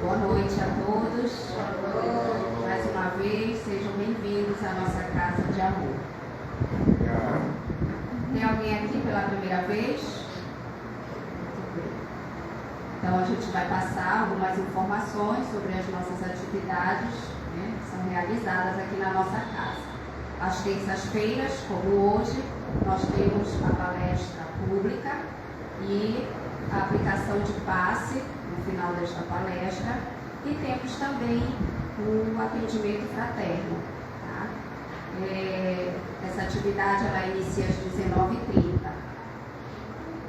Boa noite a todos. Mais uma vez, sejam bem-vindos à nossa casa de amor. Tem alguém aqui pela primeira vez? Então a gente vai passar algumas informações sobre as nossas atividades, né, que são realizadas realizadas aqui na nossa casa. Às terças-feiras, como hoje, nós temos a palestra pública e a aplicação de passe no final desta palestra, e temos também o atendimento fraterno. Tá? Essa atividade ela inicia às 19h30.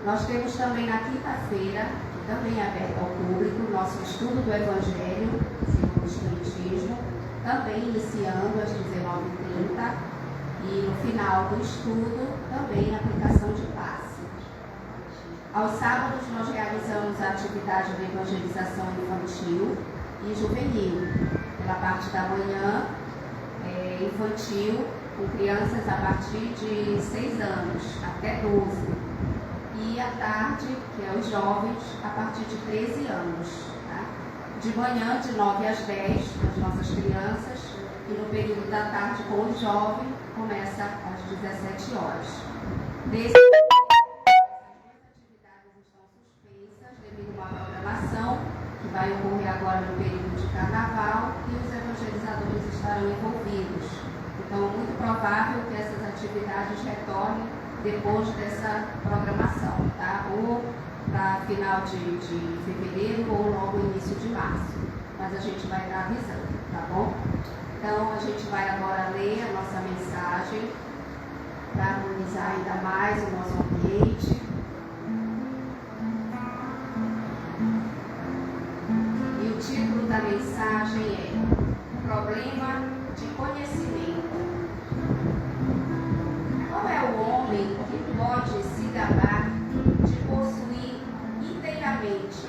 Nós temos também na quinta-feira, que também é aberto ao público, nosso estudo do Evangelho segundo o Espiritismo, também iniciando às 19h30, e no final do estudo também a aplicação de passe. Aos sábados nós realizamos a atividade de evangelização infantil e juvenil. Pela parte da manhã, infantil, com crianças a partir de 6 anos até 12. E à tarde, que é os jovens, a partir de 13 anos. Tá? De manhã, de 9 às 10, as nossas crianças, e no período da tarde com os jovens, começa às 17 horas. Essas atividades estão suspensas devido a uma programação que vai ocorrer agora no período de carnaval, e os evangelizadores estarão envolvidos. Então, é muito provável que essas atividades retornem depois dessa programação, tá? Ou para final de fevereiro ou logo início de março. Mas a gente vai estar avisando, tá bom? Então, a gente vai agora ler a nossa mensagem para harmonizar ainda mais o nosso ambiente. E o título da mensagem é Problema de Conhecimento. Qual é o homem que pode se gabar de possuir inteiramente,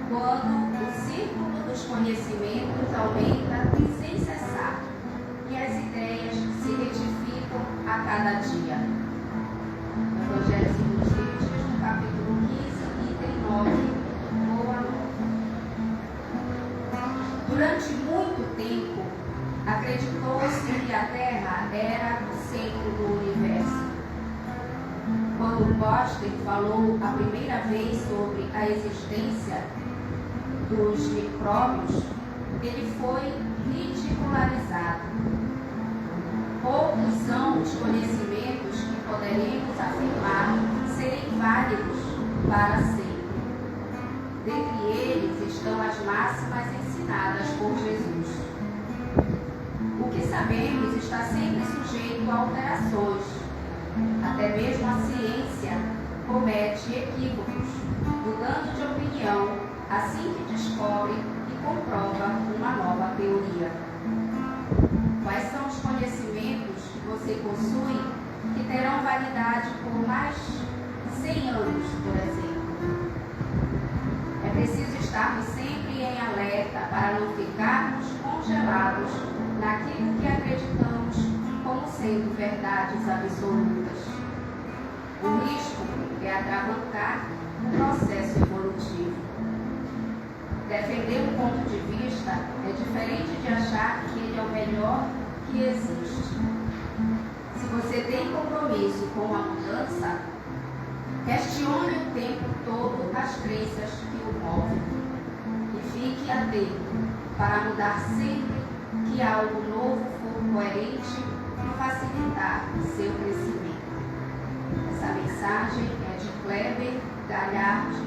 quando o círculo dos conhecimentos aumenta sem cessar e as ideias se retificam a cada dia? Evangelho segundo o Espiritismo, capítulo 15, item 9, boa nota. Durante muito tempo, acreditou-se que a Terra era o centro do universo. Quando Foster falou a primeira vez sobre a existência dos micróbios, ele foi ridicularizado. Poucos são os conhecimentos que poderemos afirmar serem válidos para sempre. Dentre eles estão as máximas ensinadas por Jesus. O que sabemos está sempre sujeito a alterações. Até mesmo a ciência comete equívocos, mudando de opinião assim que descobre e comprova uma nova teoria. Quais são os conhecimentos que você possui que terão validade por mais 100 anos, por exemplo? É preciso estarmos sempre em alerta para não ficarmos congelados naquilo que acreditamos como sendo verdades absolutas. O risco é atravancar o processo evolutivo. Defender um ponto de vista é diferente de achar que ele é o melhor que existe. Se você tem compromisso com a mudança, questione o tempo todo as crenças que o movem e fique atento para mudar sempre que algo novo for coerente e facilitar seu crescimento. Essa mensagem é de Kleber Galhardi,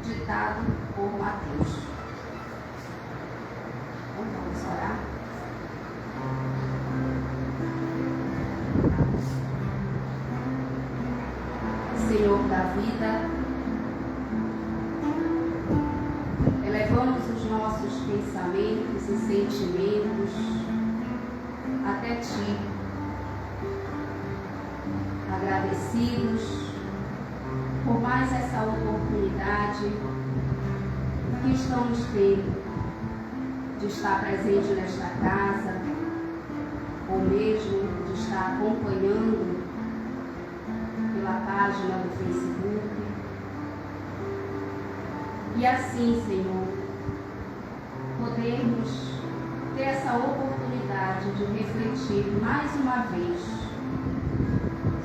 ditado por Mateus. Então, vamos orar. Senhor da vida, elevamos os nossos pensamentos e sentimentos até Ti, agradecidos por mais essa oportunidade que estamos tendo de estar presente nesta casa, ou mesmo de estar acompanhando pela página do Facebook. E assim, Senhor, podermos ter essa oportunidade de refletir mais uma vez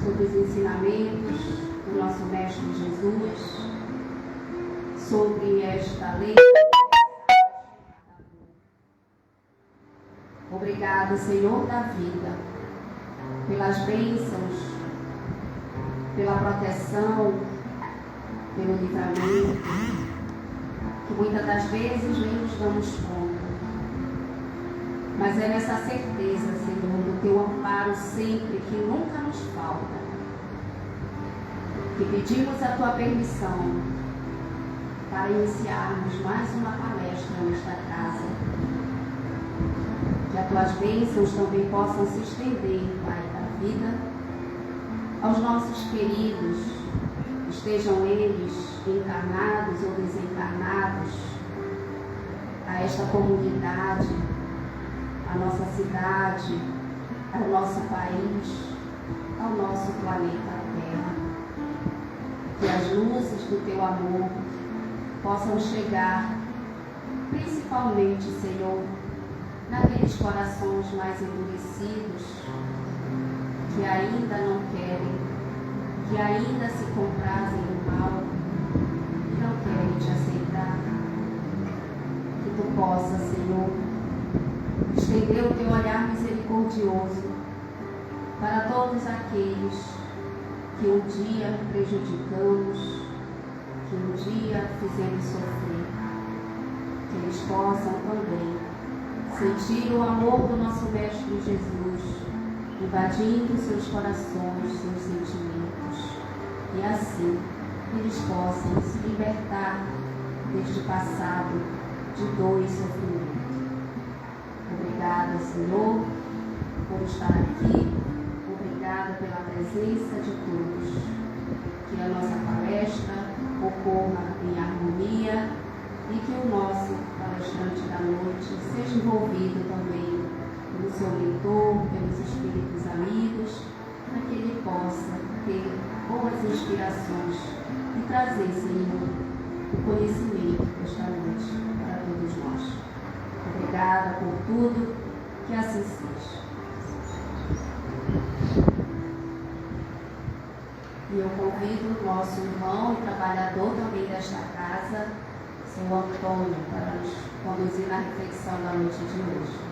sobre os ensinamentos do nosso Mestre Jesus, sobre esta lei. Obrigado, Senhor da vida, pelas bênçãos, pela proteção, pelo livramento, que muitas das vezes nem nos damos conta. Mas é nessa certeza, Senhor, do teu amparo sempre, que nunca nos falta, que pedimos a tua permissão para iniciarmos mais uma palestra nesta casa. Que as tuas bênçãos também possam se estender, Pai da vida, aos nossos queridos, estejam eles encarnados ou desencarnados, a esta comunidade, a nossa cidade, ao nosso país, ao nosso planeta Terra. Que as luzes do teu amor possam chegar, principalmente, Senhor, naqueles corações mais endurecidos, que ainda não querem, que ainda se comprazem no mal, que não querem te aceitar. Que tu possa, Senhor, estender o teu olhar misericordioso para todos aqueles que um dia prejudicamos, que um dia fizemos sofrer, que eles possam também sentir o amor do nosso Mestre Jesus, invadindo seus corações, seus sentimentos, e assim eles possam se libertar deste passado de dor e sofrimento. Obrigada, Senhor, por estar aqui. Obrigada pela presença de todos. Que a nossa palestra ocorra em harmonia e que o nosso palestrante da noite seja envolvido também pelo seu mentor, pelos espíritos amigos, para que ele possa ter boas inspirações e trazer, Senhor, o conhecimento desta noite para todos nós. Obrigada por tudo, que assim seja. E eu convido o nosso irmão e trabalhador também desta casa, Senhor Antônio, para nos conduzir na reflexão da noite de hoje.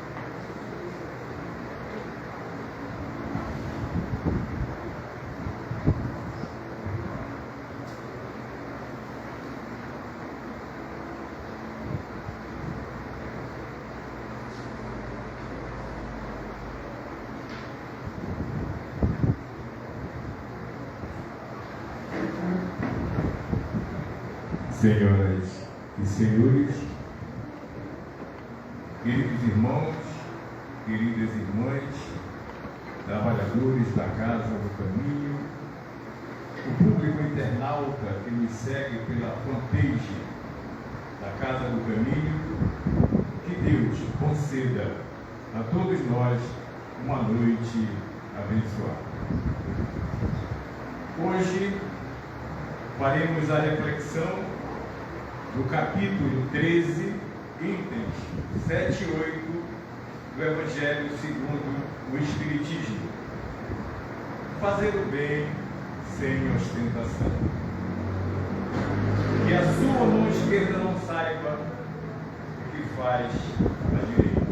Senhoras e senhores, queridos irmãos, queridas irmãs, trabalhadores da Casa do Caminho, o público internauta que nos segue pela fanpage da Casa do Caminho, que Deus conceda a todos nós uma noite abençoada. Hoje faremos a reflexão do capítulo 13, itens 7 e 8 do Evangelho segundo o Espiritismo. Fazer o bem sem ostentação. Que a sua mão esquerda não saiba o que faz a direita.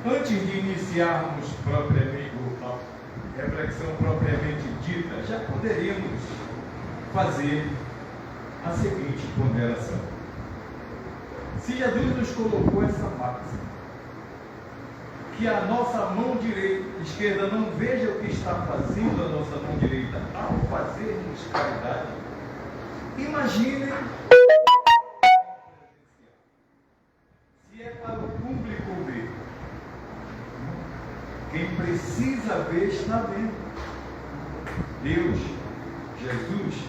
Antes de iniciarmos propriamente a reflexão propriamente dita, já poderíamos fazer a seguinte ponderação. Se Jesus nos colocou essa máxima, que a nossa mão esquerda não veja o que está fazendo a nossa mão direita ao fazermos caridade, imaginem se é para o público ver. Quem precisa ver está vendo. Deus, Jesus,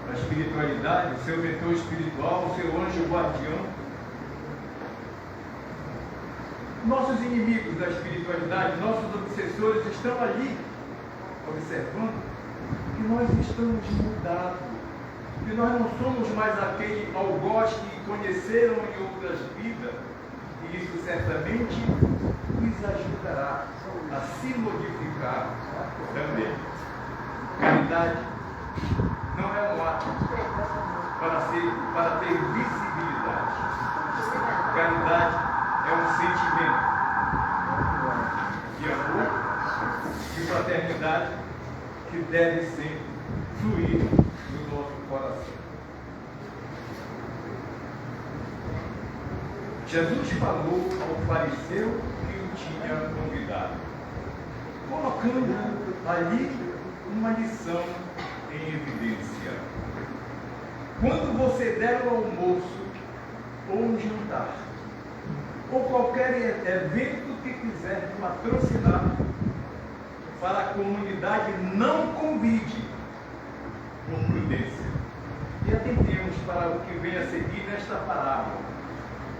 a espiritualidade, o seu mentor espiritual, o seu anjo guardião. Nossos inimigos da espiritualidade, nossos obsessores estão ali, observando que nós estamos mudados, que nós não somos mais aquele algoz que conheceram em outras vidas, e isso certamente nos ajudará a se modificar também. Caridade não é um ato para ter visibilidade. Caridade é um verdade que deve sempre fluir no nosso coração. Jesus falou ao fariseu que o tinha convidado, colocando ali uma lição em evidência. Quando você der um almoço ou um jantar, ou qualquer evento que quiser patrocinar para a comunidade, não convide por prudência. E atentemos para o que vem a seguir nesta parábola,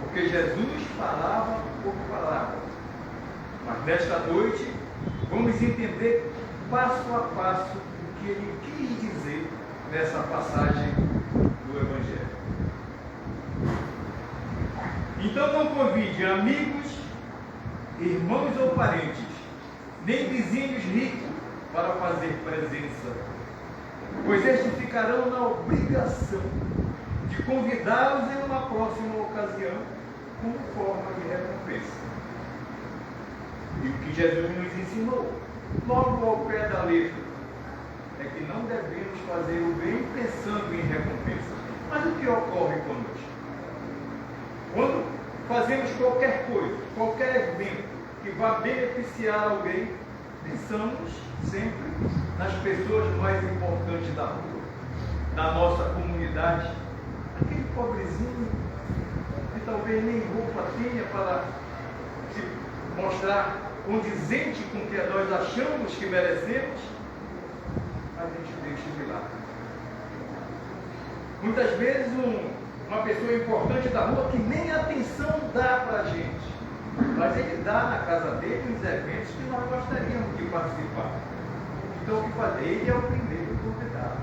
porque Jesus falava por parábola. Mas nesta noite vamos entender passo a passo o que ele quis dizer nessa passagem do Evangelho. Então não convide amigos, irmãos ou parentes, nem vizinhos ricos para fazer presença, pois estes ficarão na obrigação de convidá-los em uma próxima ocasião como forma de recompensa. E o que Jesus nos ensinou, logo ao pé da letra, é que não devemos fazer o bem pensando em recompensa. Mas o que ocorre conosco? Quando fazemos qualquer coisa, qualquer evento que vá beneficiar alguém, pensamos sempre nas pessoas mais importantes da rua, da nossa comunidade, aquele pobrezinho que talvez nem roupa tenha para se mostrar condizente com o que nós achamos que merecemos, a gente deixa de lado. Muitas vezes uma pessoa importante da rua que nem atenção dá para a gente, mas ele dá na casa dele nos eventos que nós gostaríamos de participar. Então o que fazer? Ele é o primeiro convidado.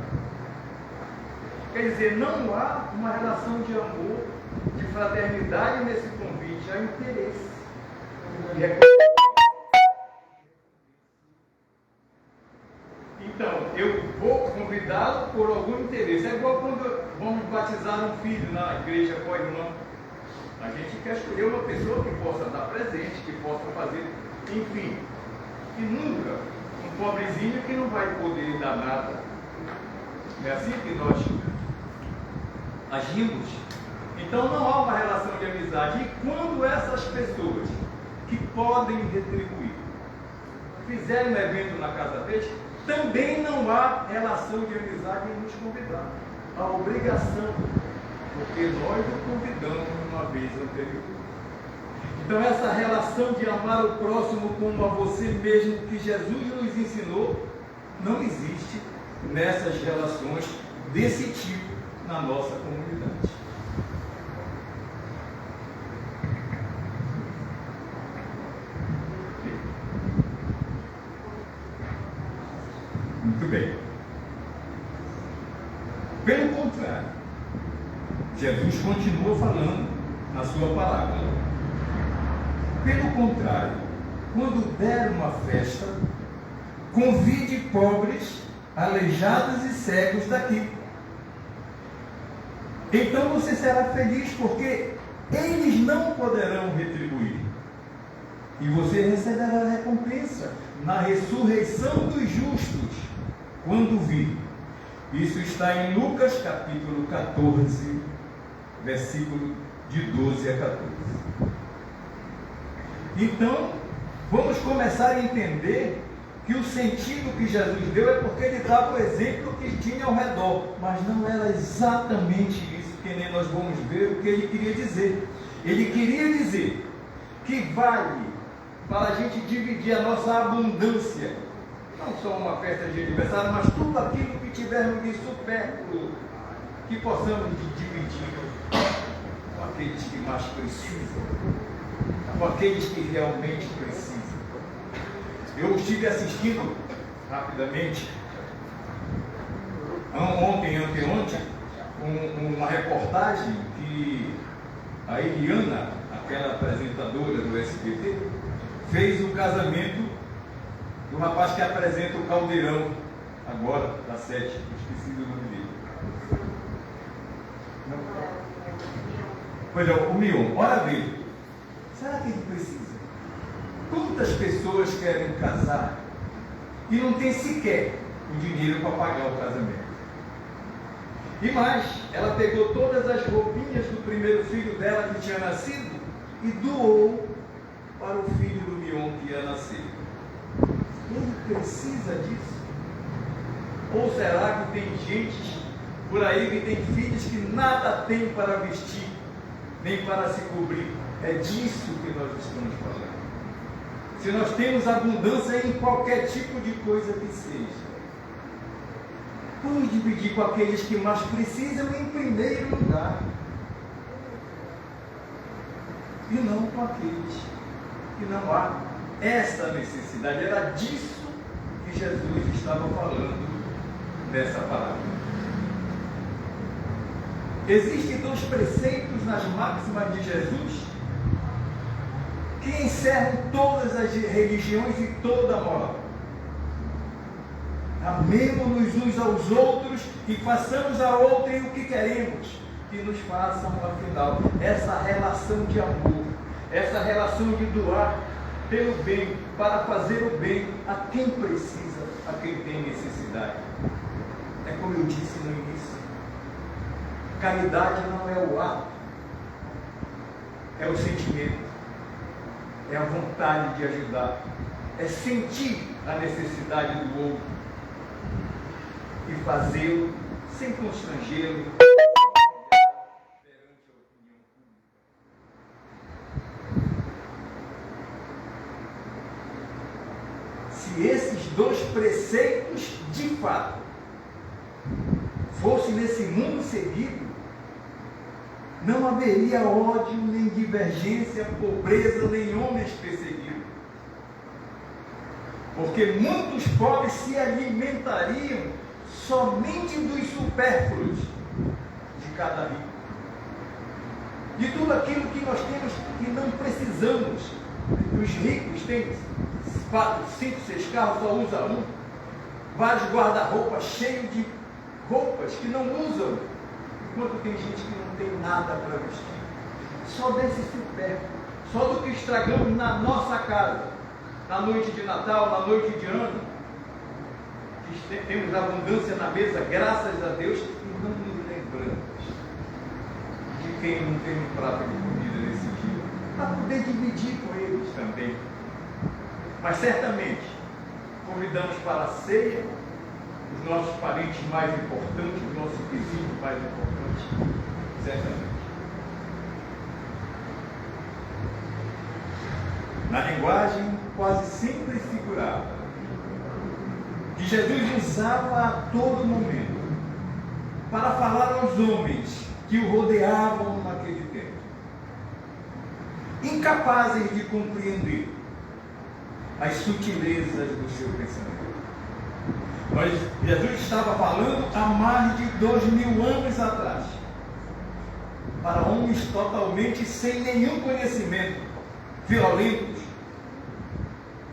Quer dizer, não há uma relação de amor, de fraternidade nesse convite, há interesse. Então, eu vou convidá-lo por algum interesse. É igual quando vamos batizar um filho na igreja com a irmã. A gente quer escolher uma pessoa que possa dar presente, que possa fazer, enfim. E nunca um pobrezinho que não vai poder dar nada. É assim que nós agimos. Então não há uma relação de amizade. E quando essas pessoas que podem retribuir fizerem um evento na casa deles, também não há relação de amizade em nos convidar. Há obrigação, porque nós o convidamos uma vez anterior. Então essa relação de amar o próximo como a você mesmo, que Jesus nos ensinou, não existe nessas relações desse tipo na nossa comunidade. Muito bem. Pelo contrário, Jesus continua falando na sua parábola. Pelo contrário, quando der uma festa, convide pobres, aleijados e cegos daqui. Então você será feliz, porque eles não poderão retribuir. E você receberá a recompensa na ressurreição dos justos, quando vir. Isso está em Lucas capítulo 14, versículo de 12 a 14. Então, vamos começar a entender que o sentido que Jesus deu é porque ele dava o exemplo que tinha ao redor, mas não era exatamente isso que nem nós vamos ver o que ele queria dizer. Ele queria dizer que vale para a gente dividir a nossa abundância, não só uma festa de aniversário, mas tudo aquilo que tivermos de supérfluo, que possamos dividir com aqueles que mais precisam, com aqueles que realmente precisam. Eu estive assistindo rapidamente, anteontem, uma reportagem que a Eliana, aquela apresentadora do SBT, fez o casamento do rapaz que apresenta o Caldeirão, agora, da 7, esqueci do nome dele. Pois é, o Mion, ora bem, será que ele precisa? Quantas pessoas querem casar e não tem sequer o dinheiro para pagar o casamento. E mais, ela pegou todas as roupinhas do primeiro filho dela que tinha nascido e doou para o filho do Mion que ia nascer. Ele precisa disso? Ou será que tem gente por aí que tem filhos que nada tem para vestir, nem para se cobrir? É disso que nós estamos falando. Se nós temos abundância em qualquer tipo de coisa que seja, vamos dividir com aqueles que mais precisam em primeiro lugar, e não com aqueles que não há essa necessidade. Era disso que Jesus estava falando nessa palavra. Existem 2 preceitos nas máximas de Jesus que encerram todas as religiões e toda a moral. Amemos-nos uns aos outros e façamos a outrem o que queremos que nos façam, afinal. Essa relação de amor, essa relação de doar pelo bem, para fazer o bem a quem precisa, a quem tem necessidade. É como eu disse no início, caridade não é o ato, é o sentimento, é a vontade de ajudar, é sentir a necessidade do outro e fazê-lo sem constrangê-lo perante a opinião pública. Se esses 2 preceitos de fato fossem nesse mundo seguido, não haveria ódio, nem divergência, pobreza, nem homens perseguidos. Porque muitos pobres se alimentariam somente dos supérfluos de cada rico. De tudo aquilo que nós temos e não precisamos. Os ricos têm 4, 5, 6 carros, só usa um. Vários guarda-roupas cheios de roupas que não usam. Enquanto tem gente que não tem nada para vestir. Só desse supérfluo, só do que estragamos na nossa casa, na noite de Natal, na noite de ano, que temos abundância na mesa, graças a Deus, e não nos lembramos de quem não tem um prato de comida nesse dia, para poder dividir com eles também. Mas certamente convidamos para a ceia os nossos parentes mais importantes, os nossos vizinhos mais importantes, certamente. Na linguagem quase sempre figurada, que Jesus usava a todo momento para falar aos homens que o rodeavam naquele tempo, incapazes de compreender as sutilezas do seu pensamento. Mas Jesus estava falando há mais de 2000 anos atrás, para homens totalmente sem nenhum conhecimento, violentos.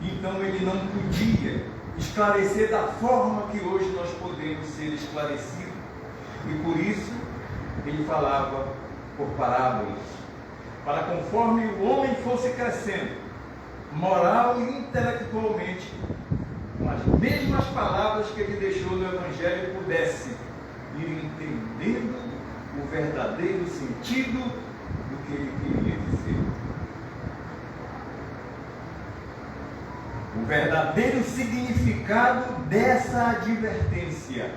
Então ele não podia esclarecer da forma que hoje nós podemos ser esclarecidos. E por isso ele falava por parábolas, para conforme o homem fosse crescendo, moral e intelectualmente, com as mesmas palavras que ele deixou no Evangelho, pudesse ir entendendo o verdadeiro sentido do que ele queria dizer. O verdadeiro significado dessa advertência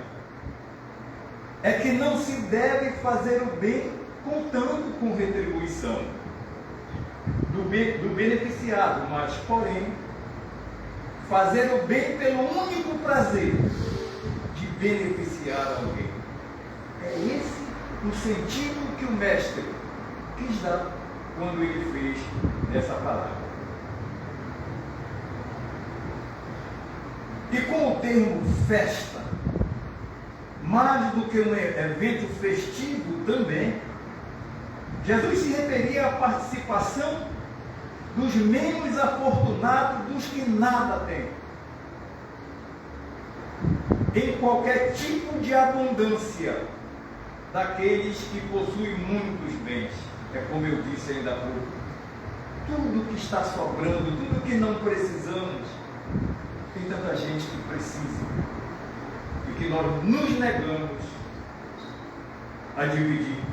é que não se deve fazer o bem contando com retribuição do beneficiado, mas, porém, fazer o bem pelo único prazer de beneficiar alguém. É esse o sentido que o mestre quis dar quando ele fez essa palavra. E com o termo festa, mais do que um evento festivo também, Jesus se referia à participação dos menos afortunados, dos que nada têm, em qualquer tipo de abundância daqueles que possuem muitos bens. É como eu disse ainda há pouco, tudo que está sobrando, tudo que não precisamos, Tem tanta gente que precisa e que nós nos negamos a dividir,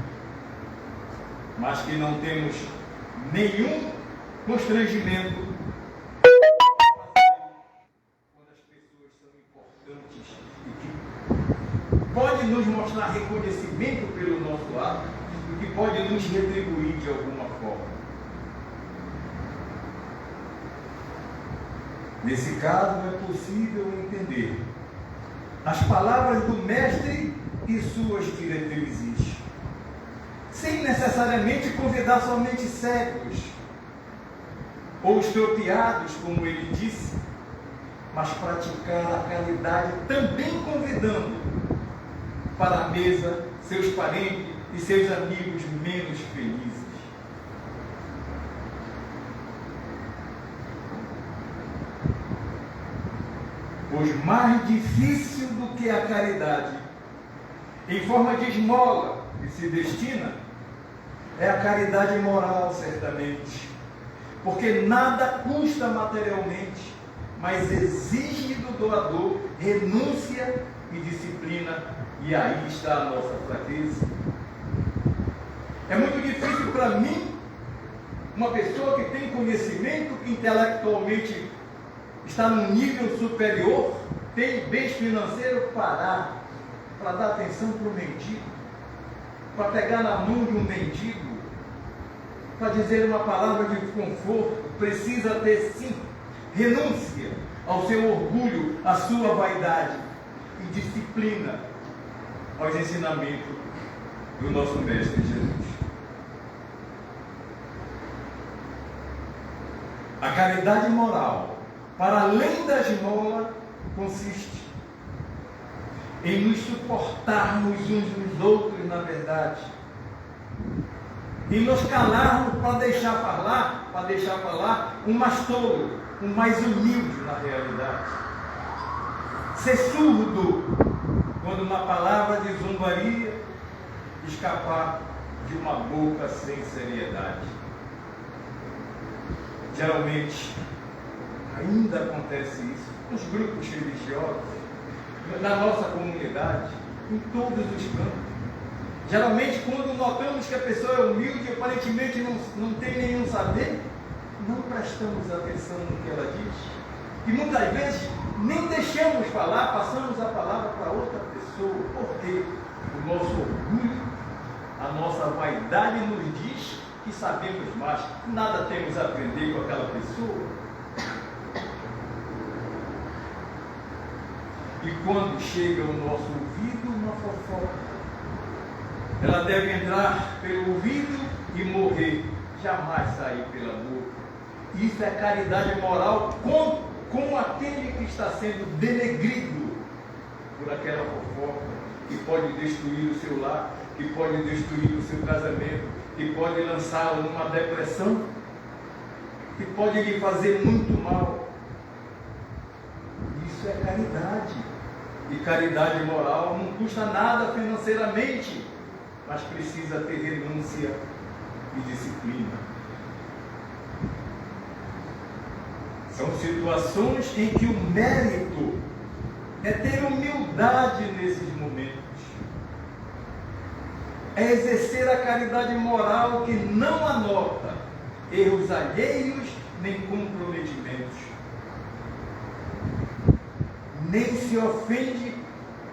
mas que não temos nenhum constrangimento quando as pessoas são importantes e que pode nos mostrar reconhecimento pelo nosso ato e que pode nos retribuir de alguma forma. Nesse caso, é possível entender as palavras do Mestre e suas diretrizes, sem necessariamente convidar somente cegos ou estropiados, como ele disse, mas praticar a caridade também convidando para a mesa seus parentes e seus amigos menos felizes. Pois mais difícil do que a caridade, em forma de esmola que se destina, é a caridade moral, certamente. Porque nada custa materialmente, mas exige do doador renúncia e disciplina, e aí está a nossa fraqueza. É muito difícil para mim, uma pessoa que tem conhecimento, que intelectualmente está num nível superior, tem bens financeiros, parar para dar atenção para o mendigo, para pegar na mão de um mendigo, para dizer uma palavra de conforto. Precisa ter sim renúncia ao seu orgulho, à sua vaidade e disciplina aos ensinamentos do nosso Mestre Jesus. A caridade moral, para além da esmola, consiste em nos suportarmos uns nos outros, na verdade, e nos calarmos para deixar falar um mais tolo, um mais humilde na realidade. Ser surdo quando uma palavra de zombaria escapar de uma boca sem seriedade. Geralmente, ainda acontece isso nos grupos religiosos, na nossa comunidade, em todos os campos. Geralmente, quando notamos que a pessoa é humilde, aparentemente não tem nenhum saber, não prestamos atenção no que ela diz. E muitas vezes nem deixamos falar, passamos a palavra para outra pessoa, porque o nosso orgulho, a nossa vaidade nos diz que sabemos mais, nada temos a aprender com aquela pessoa. E quando chega ao nosso ouvido uma fofoca, ela deve entrar pelo ouvido e morrer, jamais sair pela boca. Isso é caridade moral com aquele que está sendo denegrido por aquela fofoca, que pode destruir o seu lar, que pode destruir o seu casamento, que pode lançá-lo numa depressão, que pode lhe fazer muito mal. Isso é caridade. E caridade moral não custa nada financeiramente, mas precisa ter renúncia e disciplina. São situações em que o mérito é ter humildade nesses momentos. É exercer a caridade moral que não anota erros alheios nem comprometimentos. Nem se ofende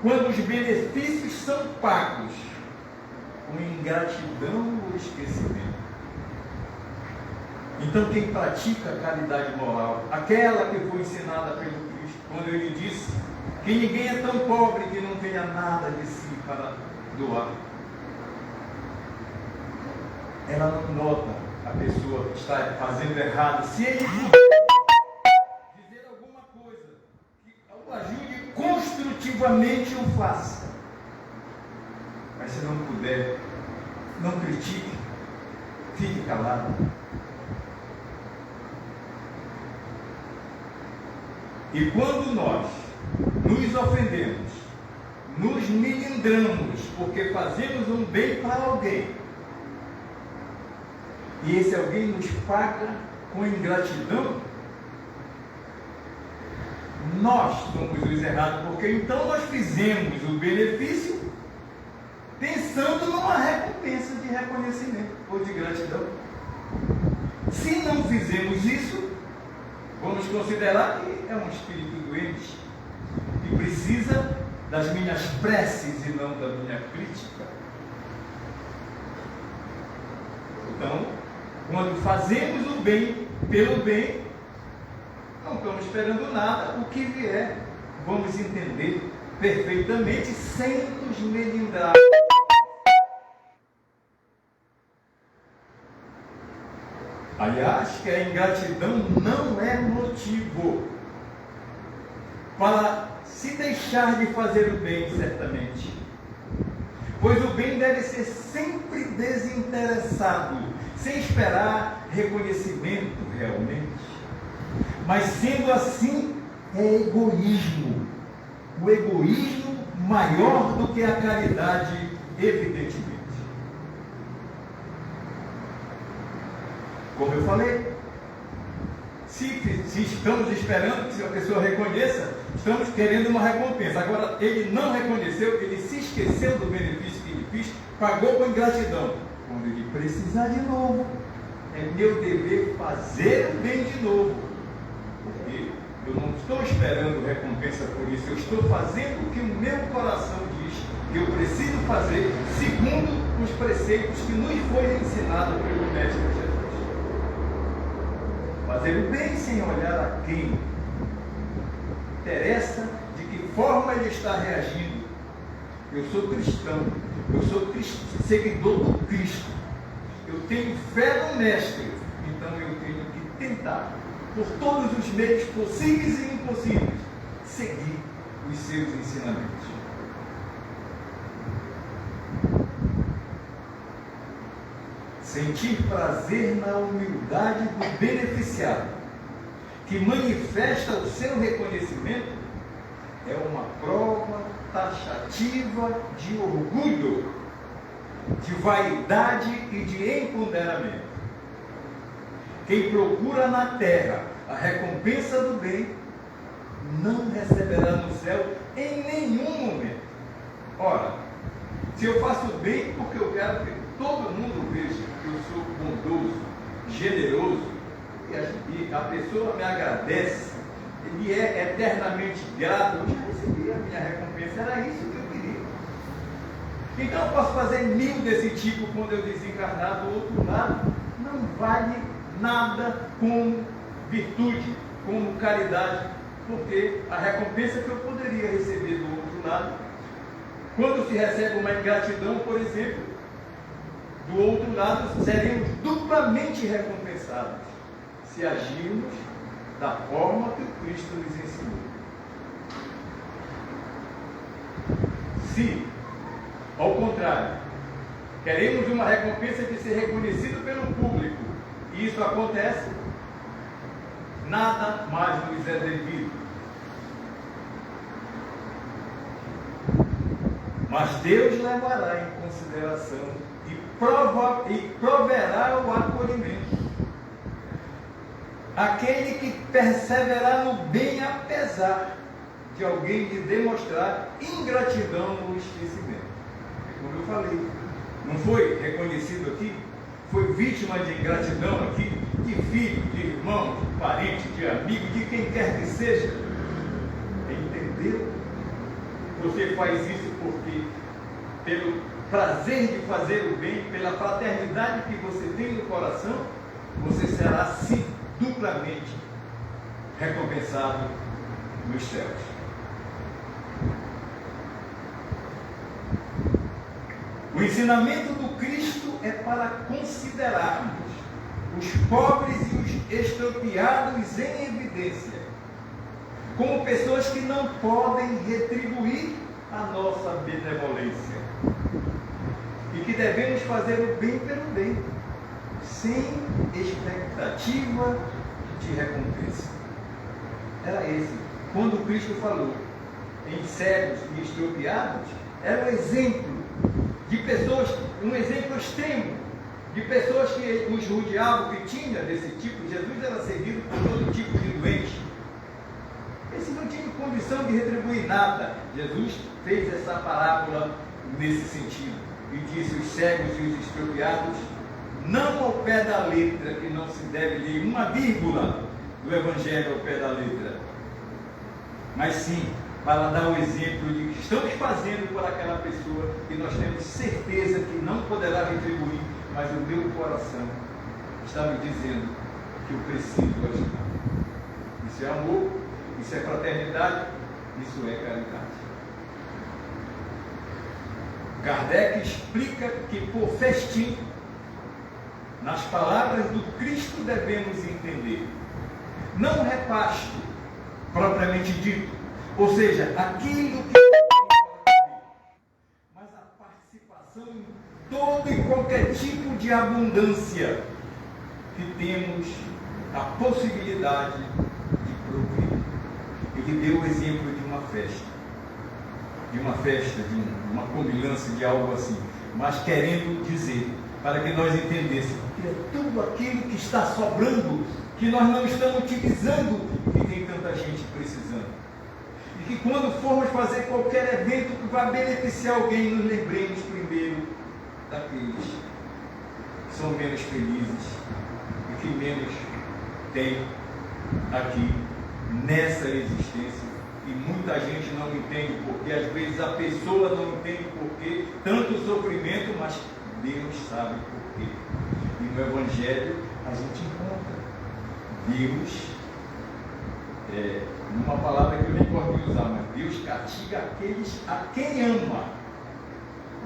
quando os benefícios são pagos com ingratidão ou esquecimento. Então, quem pratica a caridade moral, aquela que foi ensinada pelo Cristo, quando ele disse que ninguém é tão pobre que não tenha nada de si para doar, ela não nota a pessoa que está fazendo errado. Se ele dizer alguma coisa que o ajude construtivamente, o faça. Mas se não puder, não critique, fique calado. E quando nós nos ofendemos, nos melindramos porque fazemos um bem para alguém, e esse alguém nos paga com ingratidão, nós somos os errados, porque então nós fizemos o benefício pensando numa recompensa de reconhecimento ou de gratidão. Se não fizemos isso, vamos considerar que é um espírito doente, que precisa das minhas preces e não da minha crítica. Então, quando fazemos o bem pelo bem, não estamos esperando nada, o que vier, vamos entender perfeitamente, sem nos melindrar. Aliás, que a ingratidão não é motivo para se deixar de fazer o bem, certamente. Pois o bem deve ser sempre desinteressado, sem esperar reconhecimento realmente. Mas sendo assim, é egoísmo. O egoísmo maior do que a caridade, evidentemente. Como eu falei, se estamos esperando que a pessoa reconheça, estamos querendo uma recompensa. Agora, ele não reconheceu, ele se esqueceu do benefício que ele fez, pagou com ingratidão. Quando ele precisar de novo, é meu dever fazer o bem de novo. Porque eu não estou esperando recompensa por isso, eu estou fazendo o que o meu coração diz que eu preciso fazer, segundo os preceitos que nos foi ensinado pelo Mestre Jesus. Fazer o bem sem olhar a quem. Interessa de que forma ele está reagindo. Eu sou cristão, eu sou seguidor do Cristo. Eu tenho fé no Mestre, então eu tenho que tentar, por todos os meios possíveis e impossíveis, seguir os seus ensinamentos. Sentir prazer na humildade do beneficiado, que manifesta o seu reconhecimento, é uma prova taxativa de orgulho, de vaidade e de empoderamento. Quem procura na terra a recompensa do bem, não receberá no céu em nenhum momento. Ora, se eu faço bem porque eu quero que todo mundo veja que eu sou bondoso, generoso, e a pessoa me agradece, ele é eternamente grato, eu já recebi a minha recompensa, era isso que eu queria. Então eu posso fazer 1000 desse tipo quando eu desencarnar. Do outro lado, não vale nada como virtude, como caridade, porque a recompensa que eu poderia receber do outro lado, quando se recebe uma ingratidão, por exemplo, do outro lado, seremos duplamente recompensados se agirmos da forma que o Cristo nos ensinou. Se, ao contrário, queremos uma recompensa de ser reconhecido pelo público, e isso acontece, nada mais nos é devido. Mas Deus levará em consideração e proverá o acolhimento. Aquele que perseverar no bem apesar de alguém lhe demonstrar ingratidão ou esquecimento. Como eu falei, não foi reconhecido aqui? Foi vítima de ingratidão aqui, de filho, de irmão, de parente, de amigo, de quem quer que seja. Entendeu? Você faz isso porque, pelo prazer de fazer o bem, pela fraternidade que você tem no coração, você será sim duplamente recompensado nos céus. O ensinamento do Cristo é para considerarmos os pobres e os extropiados em evidência como pessoas que não podem retribuir a nossa benevolência e que devemos fazer o bem pelo bem, sem expectativa de recompensa. Era esse. Quando o Cristo falou em cegos e estropiados, era um exemplo de pessoas, um exemplo extremo, de pessoas que os rodeavam, que tinha desse tipo. Jesus era seguido por todo tipo de doente. Esse não tinha missão de retribuir nada. Jesus fez essa parábola nesse sentido e disse: os cegos e os expropriados, não ao pé da letra, que não se deve ler uma vírgula do Evangelho ao pé da letra, mas sim para dar o exemplo de que estamos fazendo por aquela pessoa que nós temos certeza que não poderá retribuir, mas o meu coração está me dizendo que eu preciso ajudar. Isso é amor, isso é fraternidade, isso é caridade. Kardec explica que por festim, nas palavras do Cristo devemos entender, não o repasto propriamente dito, ou seja, aquilo que mas a participação em todo e qualquer tipo de abundância que temos a possibilidade de prover. Ele deu o exemplo de uma festa, de uma combinância de algo assim, mas querendo dizer, para que nós entendêssemos que é tudo aquilo que está sobrando, que nós não estamos utilizando, e tem tanta gente precisando. E que quando formos fazer qualquer evento que vá beneficiar alguém, nos lembremos primeiro daqueles que são menos felizes e que menos têm aqui nessa existência. E muita gente não entende porque, às vezes a pessoa não entende porquê, tanto o sofrimento, mas Deus sabe porquê. E no Evangelho a gente encontra Deus, numa palavra que eu nem gosto de usar, mas Deus castiga aqueles a quem ama.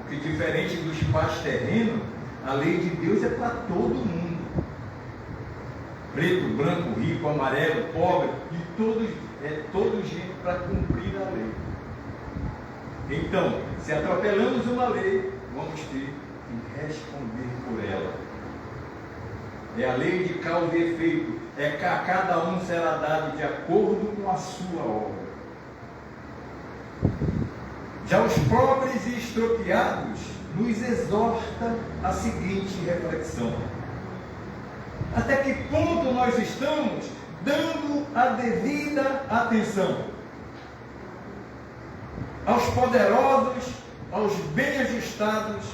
Porque diferente dos pais terrenos, a lei de Deus é para todo mundo. Preto, branco, rico, amarelo, pobre, de todos gente para cumprir a lei. Então, se atropelamos uma lei, vamos ter que responder por ela. É a lei de causa e efeito. É que a cada um será dado de acordo com a sua obra. Já os pobres e estropiados nos exorta a seguinte reflexão: até que ponto nós estamos dando a devida atenção aos poderosos, aos bem ajustados,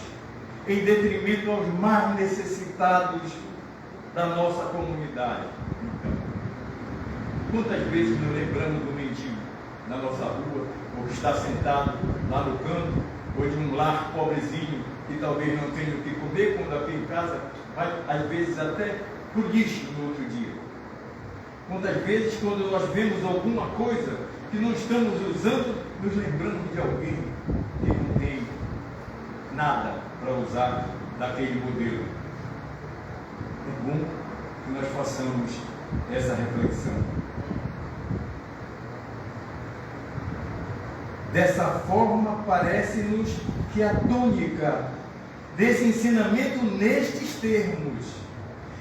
em detrimento aos mais necessitados da nossa comunidade? Então, quantas vezes nos lembramos do mendigo na nossa rua, ou que está sentado lá no canto, ou de um lar pobrezinho que talvez não tenha o que comer quando aqui em casa, mas às vezes até por lixo no outro dia? Quantas vezes, quando nós vemos alguma coisa que não estamos usando, nos lembramos de alguém que não tem nada para usar daquele modelo? É bom que nós façamos essa reflexão. Dessa forma, parece-nos que a tônica desse ensinamento nestes termos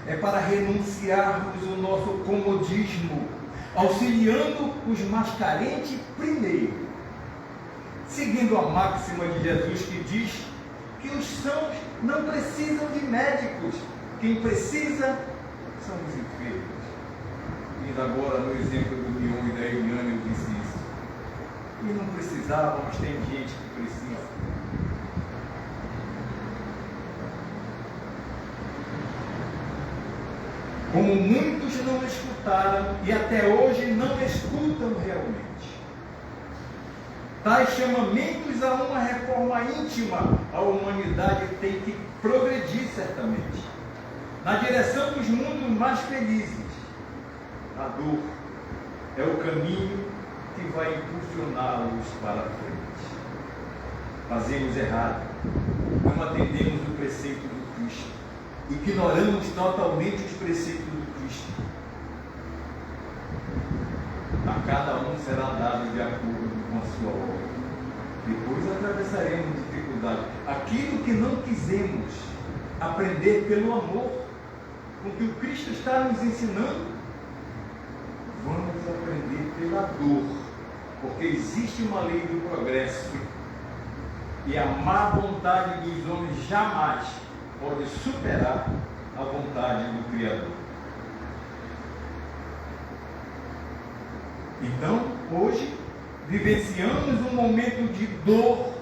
é para renunciarmos o nosso comodismo, auxiliando os mais carentes primeiro, seguindo a máxima de Jesus que diz que os sãos não precisam de médicos, quem precisa são os enfermos. E agora no exemplo do Mion e da Eliane eu disse isso. E não precisava, mas tem gente que precisa. Como muitos não escutaram e até hoje não escutam realmente. Tais chamamentos a uma reforma íntima, a humanidade tem que progredir certamente, na direção dos mundos mais felizes. A dor é o caminho que vai impulsioná-los para a frente. Fazemos errado, não atendemos o preceito do Cristo, ignoramos totalmente os preceitos do Cristo. A cada um será dado de acordo com a sua obra. Depois atravessaremos dificuldade. Aquilo que não quisemos aprender pelo amor, com que o Cristo está nos ensinando, vamos aprender pela dor, porque existe uma lei do progresso e a má vontade dos homens jamais pode superar a vontade do Criador. Então, hoje, vivenciamos um momento de dor,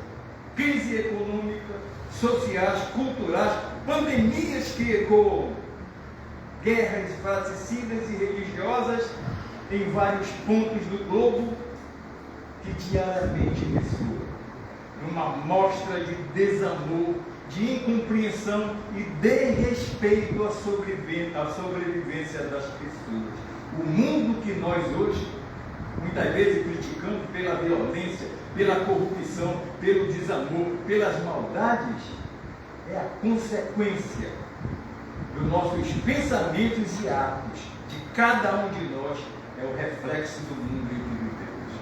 crise econômica, sociais, culturais, pandemias que ecoam, guerras fratricidas e religiosas em vários pontos do globo que diariamente ressoam numa mostra de desamor, de incompreensão e desrespeito à sobrevivência das pessoas. O mundo que nós hoje, muitas vezes criticamos pela violência, pela corrupção, pelo desamor, pelas maldades, é a consequência dos nossos pensamentos e atos. De cada um de nós é o reflexo do mundo em que vivemos.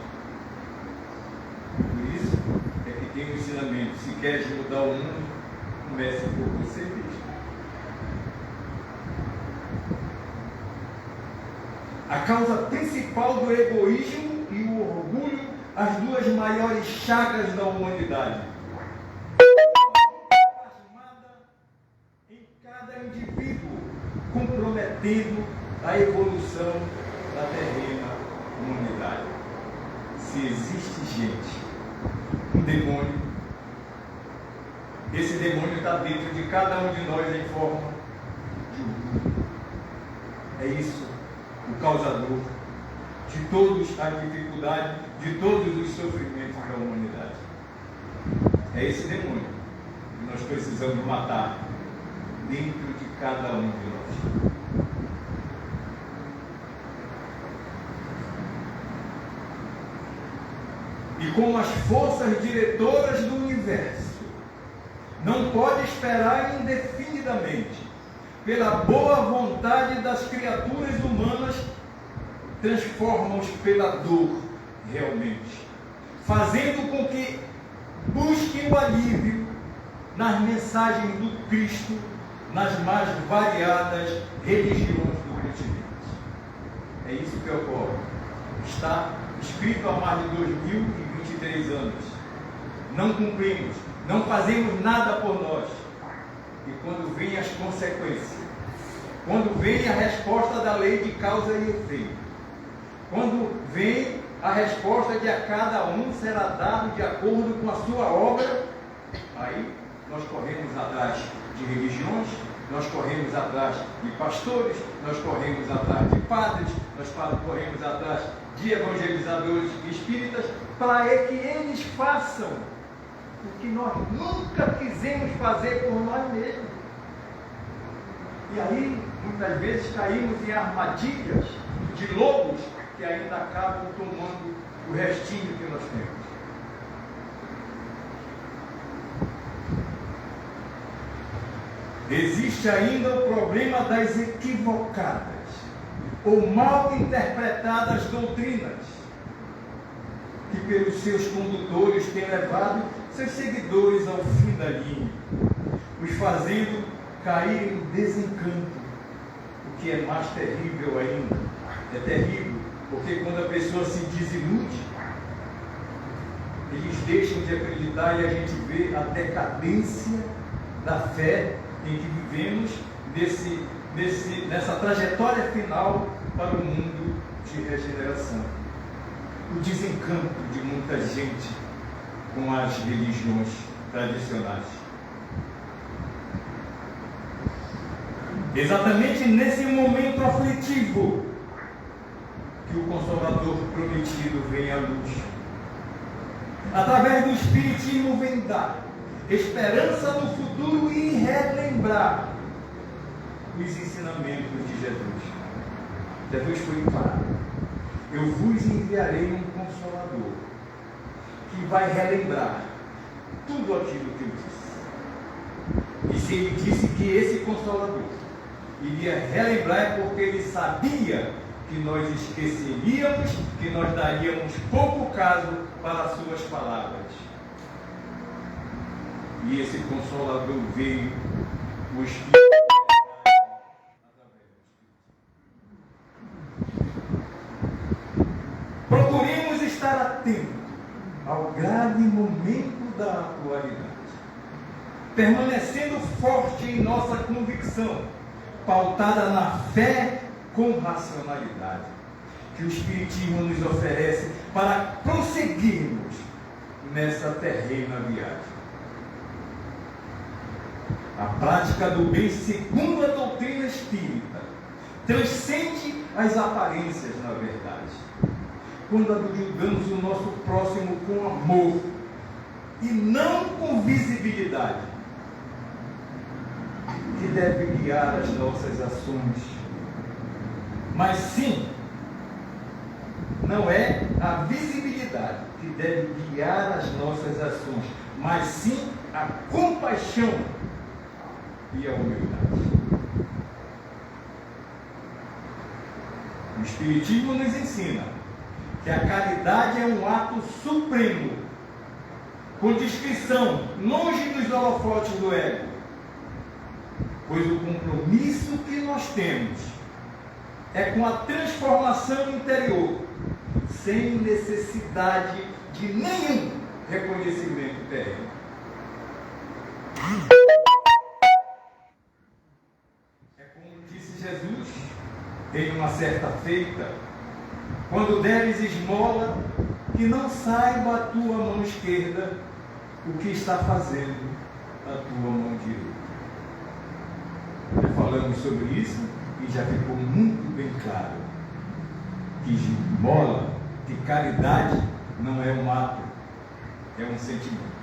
Por isso é que tem um ensinamento: se queres mudar o mundo, comece por você mesmo. A causa principal do egoísmo e o orgulho, as duas maiores chagas da humanidade, plasmada em cada indivíduo, comprometendo a evolução da terrena humanidade. Se existe gente, um demônio, esse demônio está dentro de cada um de nós em forma de orgulho. É isso o causador de todas as dificuldades, de todos os sofrimentos da humanidade. É esse demônio que nós precisamos matar dentro de cada um de nós. E como as forças diretoras do universo não pode esperar indefinidamente pela boa vontade das criaturas humanas, transforma-os pela dor realmente, fazendo com que busquem o alívio nas mensagens do Cristo, nas mais variadas religiões do continente. É isso que ocorre. Está escrito há mais de 2023 anos. Não cumprimos, não fazemos nada por nós. E quando vem as consequências, quando vem a resposta da lei de causa e efeito, quando vem a resposta de a cada um será dado de acordo com a sua obra, aí nós corremos atrás de religiões, nós corremos atrás de pastores, nós corremos atrás de padres, nós corremos atrás de evangelizadores espíritas, para que eles façam o que nós nunca quisemos fazer por nós mesmos. E aí, muitas vezes, caímos em armadilhas de lobos que ainda acabam tomando o restinho que nós temos. Existe ainda o problema das equivocadas ou mal interpretadas doutrinas, que pelos seus condutores têm levado seus seguidores ao fim da linha, os fazendo cair em desencanto, o que é mais terrível ainda. É terrível, porque quando a pessoa se desilude, eles deixam de acreditar e a gente vê a decadência da fé em que vivemos nessa trajetória final para o mundo de regeneração. O desencanto de muita gente com as religiões tradicionais. Exatamente nesse momento aflitivo que o Consolador prometido vem à luz. Através do Espiritismo vem dar esperança no futuro e relembrar os ensinamentos de Jesus. Jesus foi claro: eu vos enviarei um Consolador que vai relembrar tudo aquilo que eu disse. E se ele disse que esse Consolador iria relembrar, é porque ele sabia que nós esqueceríamos, que nós daríamos pouco caso para as suas palavras. E esse Consolador veio, o Espírito através do Espírito. Procuremos estar atentos ao grave momento da atualidade, permanecendo forte em nossa convicção, pautada na fé com racionalidade, que o Espiritismo nos oferece para prosseguirmos nessa terrena viagem. A prática do bem, segundo a doutrina espírita, transcende as aparências, na verdade. Quando ajudamos o nosso próximo com amor e não com visibilidade, que deve guiar as nossas ações. Mas sim, não é a visibilidade que deve guiar as nossas ações, mas sim a compaixão e a humildade. O Espiritismo nos ensina que a caridade é um ato supremo, com discrição, longe dos holofotes do ego, pois o compromisso que nós temos é com a transformação interior, sem necessidade de nenhum reconhecimento terreno. É como disse Jesus em uma certa feita: quando deres esmola, que não saiba a tua mão esquerda o que está fazendo a tua mão direita. Já falamos sobre isso e já ficou muito bem claro que esmola, que caridade não é um ato, é um sentimento.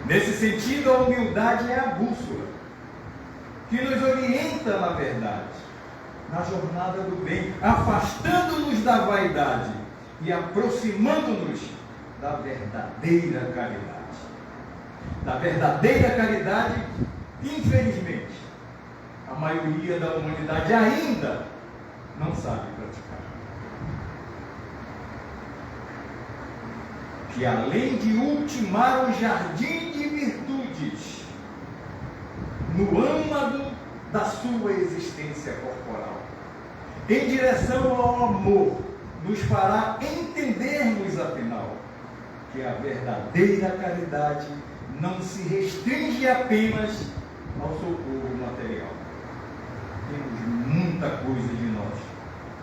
Nesse sentido, a humildade é a bússola que nos orienta, na verdade, na jornada do bem, afastando-nos da vaidade e aproximando-nos da verdadeira caridade. Da verdadeira caridade, infelizmente, a maioria da humanidade ainda não sabe praticar. Que além de ultimar o jardim de virtudes no âmago da sua existência corporal, em direção ao amor, nos fará entendermos, afinal, que a verdadeira caridade não se restringe apenas ao socorro material. Temos muita coisa de nós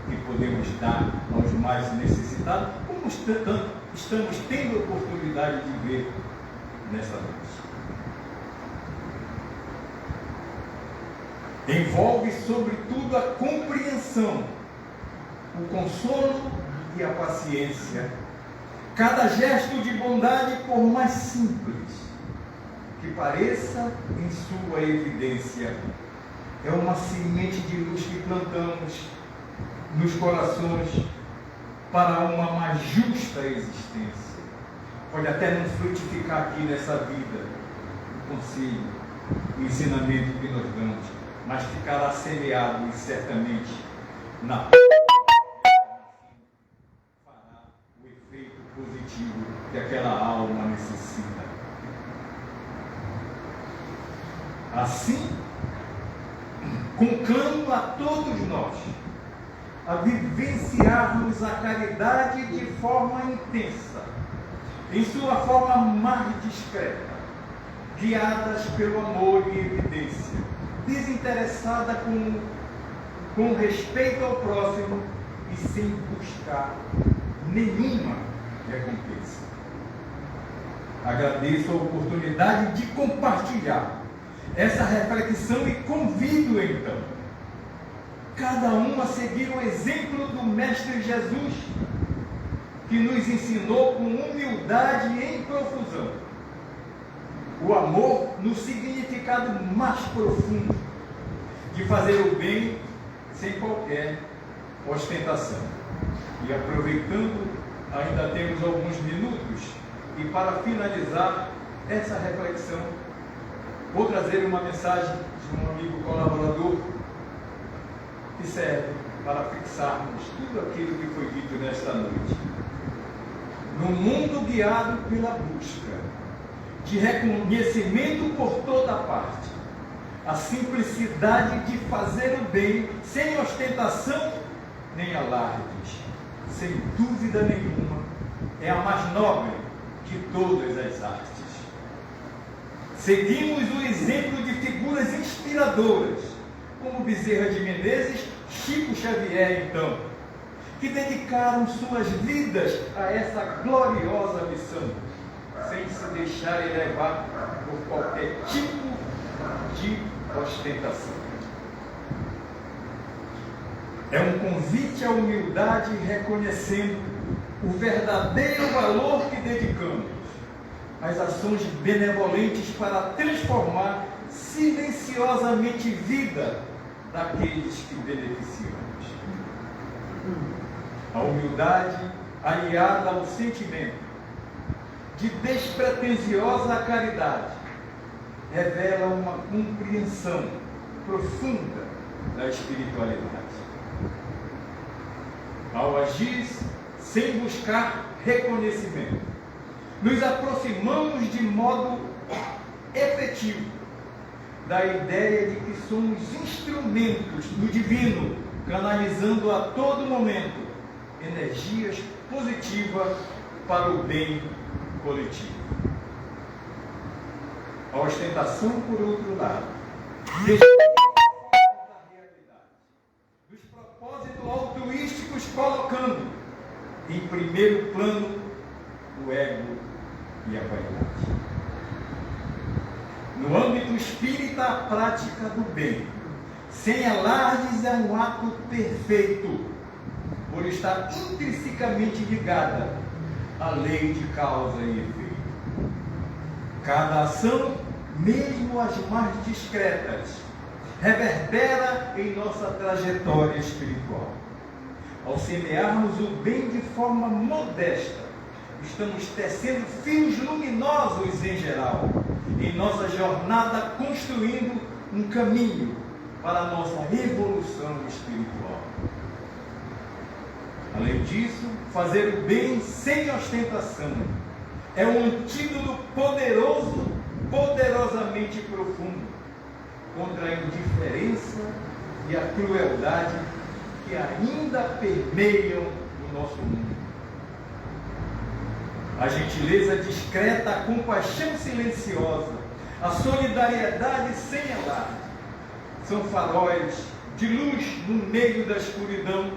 que podemos dar aos mais necessitados, como estamos tendo a oportunidade de ver nessa noite. Envolve, sobretudo, a compreensão, o consolo e a paciência. Cada gesto de bondade, por mais simples que pareça em sua evidência, é uma semente de luz que plantamos nos corações para uma mais justa existência. Pode até não frutificar aqui nessa vida o conselho, o ensinamento que nós damos, mas ficará semeado e certamente na fará o efeito positivo que aquela alma necessita. Assim, conclamo a todos nós a vivenciarmos a caridade de forma intensa, em sua forma mais discreta, guiadas pelo amor e evidência, desinteressada com respeito ao próximo e sem buscar nenhuma recompensa. Agradeço a oportunidade de compartilhar essa reflexão e convido então cada um a seguir o exemplo do Mestre Jesus, que nos ensinou com humildade e em profusão o amor no significado mais profundo de fazer o bem sem qualquer ostentação. E aproveitando, ainda temos alguns minutos, e para finalizar essa reflexão, vou trazer uma mensagem de um amigo colaborador que serve para fixarmos tudo aquilo que foi dito nesta noite. No mundo guiado pela busca de reconhecimento por toda parte, a simplicidade de fazer o bem sem ostentação nem alardes, sem dúvida nenhuma, é a mais nobre de todas as artes. Seguimos o exemplo de figuras inspiradoras como Bezerra de Menezes, Chico Xavier, então, que dedicaram suas vidas a essa gloriosa missão, sem se deixarem levar por qualquer tipo de ostentação. É um convite à humildade, reconhecendo o verdadeiro valor que dedicamos às ações benevolentes para transformar silenciosamente vida daqueles que beneficiamos. A humildade, aliada ao sentimento de despretensiosa caridade, revela uma compreensão profunda da espiritualidade. Ao agir sem buscar reconhecimento, nos aproximamos de modo efetivo da ideia de que somos instrumentos do divino, canalizando a todo momento energias positivas para o bem coletivo. A ostentação, por outro lado, da realidade, dos propósitos altruísticos, colocando em primeiro plano o ego e a vaidade. No âmbito espírita, a prática do bem, sem alardes, é um ato perfeito, por estar intrinsecamente ligada à lei de causa e efeito. Cada ação, mesmo as mais discretas, reverbera em nossa trajetória espiritual. Ao semearmos o bem de forma modesta, estamos tecendo fios luminosos em geral, em nossa jornada, construindo um caminho para a nossa evolução espiritual. Além disso, fazer o bem sem ostentação é um antídoto poderoso, poderosamente profundo, contra a indiferença e a crueldade que ainda permeiam o nosso mundo. A gentileza discreta, a compaixão silenciosa, a solidariedade sem alarde, são faróis de luz no meio da escuridão,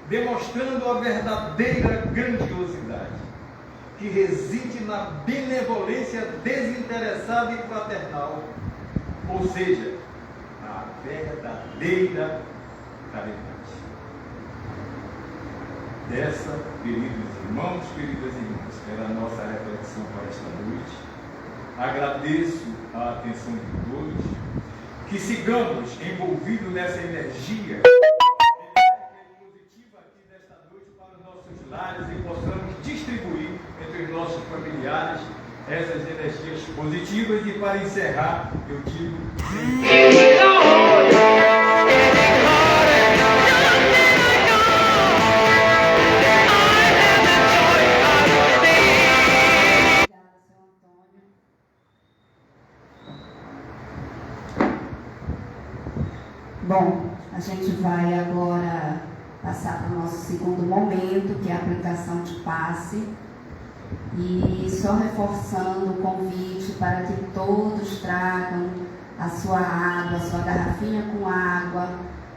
demonstrando a verdadeira grandiosidade que reside na benevolência desinteressada e fraternal, ou seja, na verdadeira caridade. Essa, queridos irmãos, queridas irmãs, era a nossa reflexão para esta noite. Agradeço a atenção de todos, que sigamos envolvidos nessa energia positiva aqui desta noite para os nossos lares e possamos distribuir entre os nossos familiares essas energias positivas. E para encerrar, eu digo Bom, a gente vai agora passar para o nosso segundo momento, que é a aplicação de passe. E só reforçando o convite para que todos tragam a sua água, a sua garrafinha com água,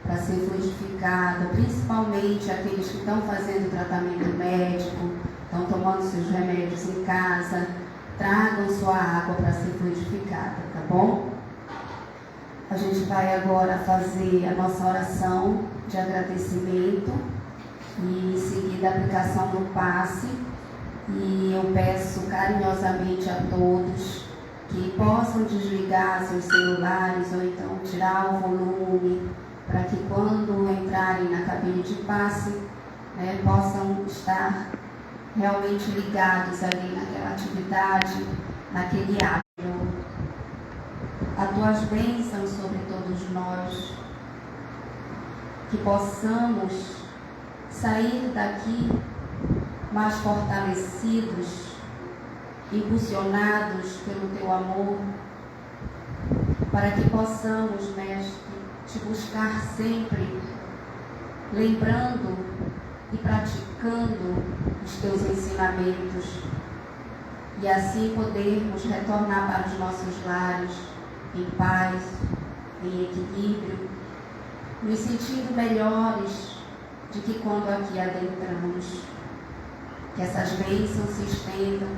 para ser fluidificada, principalmente aqueles que estão fazendo tratamento médico, estão tomando seus remédios em casa, tragam sua água para ser fluidificada, tá bom? A gente vai agora fazer a nossa oração de agradecimento e em seguida a aplicação do passe. E eu peço carinhosamente a todos que possam desligar seus celulares ou então tirar o volume, para que quando entrarem na cabine de passe, possam estar realmente ligados ali naquela atividade, naquele ato. As tuas bênçãos sobre todos nós, que possamos sair daqui mais fortalecidos, impulsionados pelo teu amor, para que possamos, Mestre, te buscar sempre, lembrando e praticando os teus ensinamentos, e assim podermos retornar para os nossos lares em paz, em equilíbrio, nos sentindo melhores de que quando aqui adentramos. Que essas bênçãos se estendam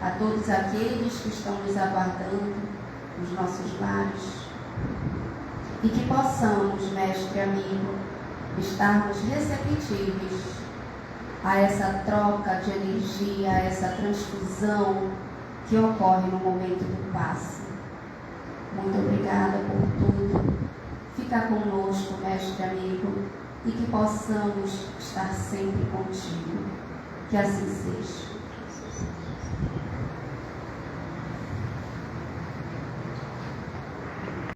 a todos aqueles que estão nos aguardando nos nossos lares. E que possamos, mestre amigo, estarmos receptíveis a essa troca de energia, a essa transfusão que ocorre no momento do passe. Muito obrigada por tudo. Fica conosco, mestre amigo, e que possamos estar sempre contigo. Que assim seja.